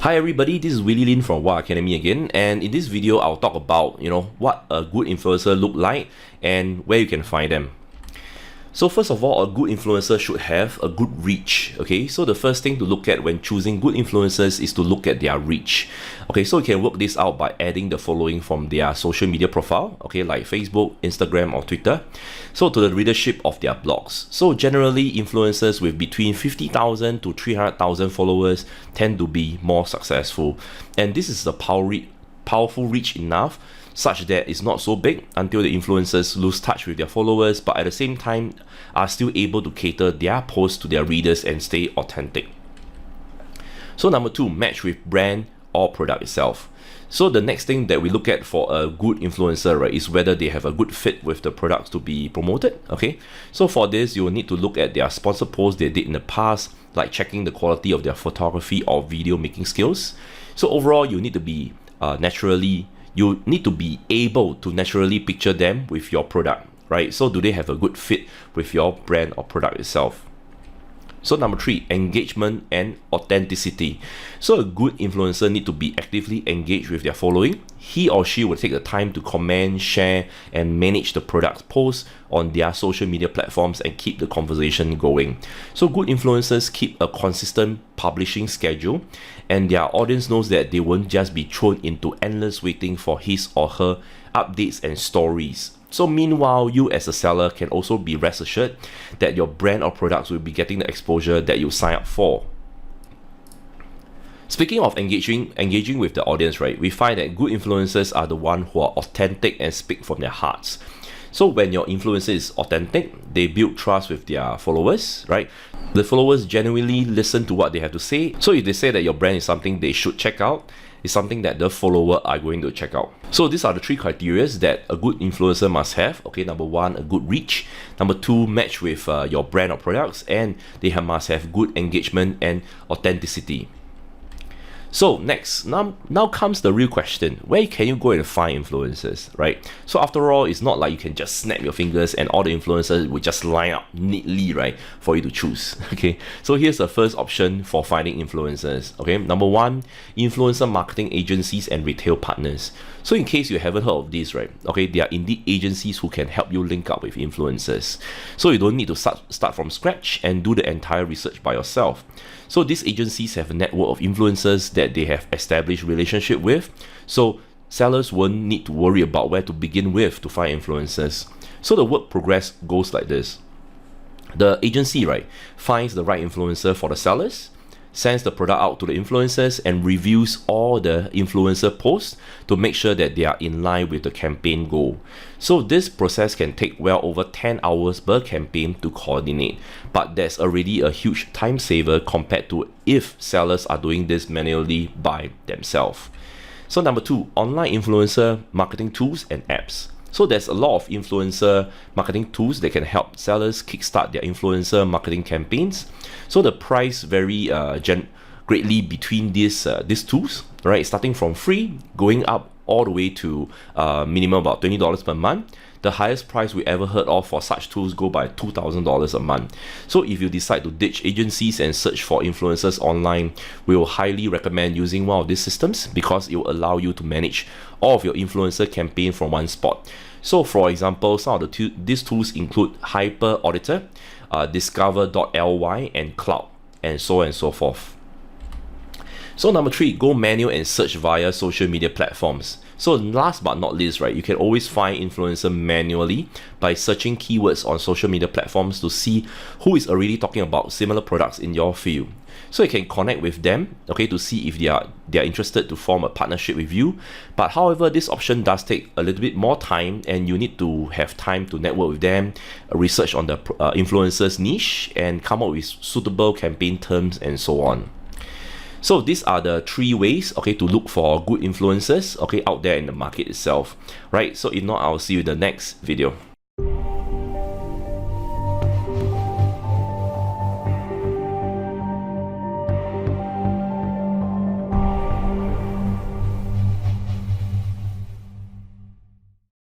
Hi everybody, this is Willy Lin from Wow Academy again, and in this video I'll talk about what a good influencer look like and where you can find them. So first of all, a good influencer should have a good reach. Okay, so the first thing to look at when choosing good influencers is to look at their reach. Okay, so you can work this out by adding the following from their social media profile, okay, like Facebook, Instagram or Twitter, so to the readership of their blogs. So generally influencers with between 50,000 to 300,000 followers tend to be more successful, and this is the powerful reach enough such that it's not so big until the influencers lose touch with their followers, but at the same time are still able to cater their posts to their readers and stay authentic. So number two, match with brand or product itself. So the next thing that we look at for a good influencer, right, is whether they have a good fit with the products to be promoted. Okay, so for this you will need to look at their sponsor posts they did in the past, like checking the quality of their photography or video making skills. So overall you need to be you need to be able to naturally picture them with your product, right? So do they have a good fit with your brand or product itself? So number three, engagement and authenticity. So a good influencer need to be actively engaged with their following. He or she will take the time to comment, share, and manage the product posts on their social media platforms and keep the conversation going. So good influencers keep a consistent publishing schedule, and their audience knows that they won't just be thrown into endless waiting for his or her updates and stories. So meanwhile, you as a seller can also be rest assured that your brand or products will be getting the exposure that you sign up for. Speaking of engaging with the audience, right, we find that good influencers are the ones who are authentic and speak from their hearts. So when your influencer is authentic, they build trust with their followers, right? The followers genuinely listen to what they have to say. So if they say that your brand is something they should check out, it's something that the follower are going to check out. So these are the three criteria that a good influencer must have. Okay, number one, a good reach. Number two, match with your brand or products, and they must have good engagement and authenticity. So next, now comes the real question. Where can you go and find influencers, right? So after all, it's not like you can just snap your fingers and all the influencers will just line up neatly, right, for you to choose. Okay, so here's the first option for finding influencers. Okay, number one, influencer marketing agencies and retail partners. So in case you haven't heard of these, right, okay, they are indeed agencies who can help you link up with influencers. So you don't need to start from scratch and do the entire research by yourself. So these agencies have a network of influencers that they have established relationship with. So sellers won't need to worry about where to begin with to find influencers. So the work progress goes like this. The agency, right, finds the right influencer for the sellers, sends the product out to the influencers, and reviews all the influencer posts to make sure that they are in line with the campaign goal. So this process can take well over 10 hours per campaign to coordinate, but that's already a huge time saver compared to if sellers are doing this manually by themselves. So number two, online influencer marketing tools and apps. So there's a lot of influencer marketing tools that can help sellers kickstart their influencer marketing campaigns. So the price vary greatly between these tools, right? Starting from free, going up all the way to minimum about $20 per month. The highest price we ever heard of for such tools go by $2,000 a month. So if you decide to ditch agencies and search for influencers online, we will highly recommend using one of these systems because it will allow you to manage all of your influencer campaign from one spot. So for example, some of these tools include Hyper Auditor, Discover.ly, and Cloud, and so on and so forth. So number three, go manual and search via social media platforms. So last but not least, right, you can always find influencer manually by searching keywords on social media platforms to see who is already talking about similar products in your field. So you can connect with them, okay, to see if they are interested to form a partnership with you. But however, this option does take a little bit more time, and you need to have time to network with them, research on the influencers niche, and come up with suitable campaign terms and so on. So these are the three ways, okay, to look for good influencers, okay, out there in the market itself, right? So if not, I'll see you in the next video.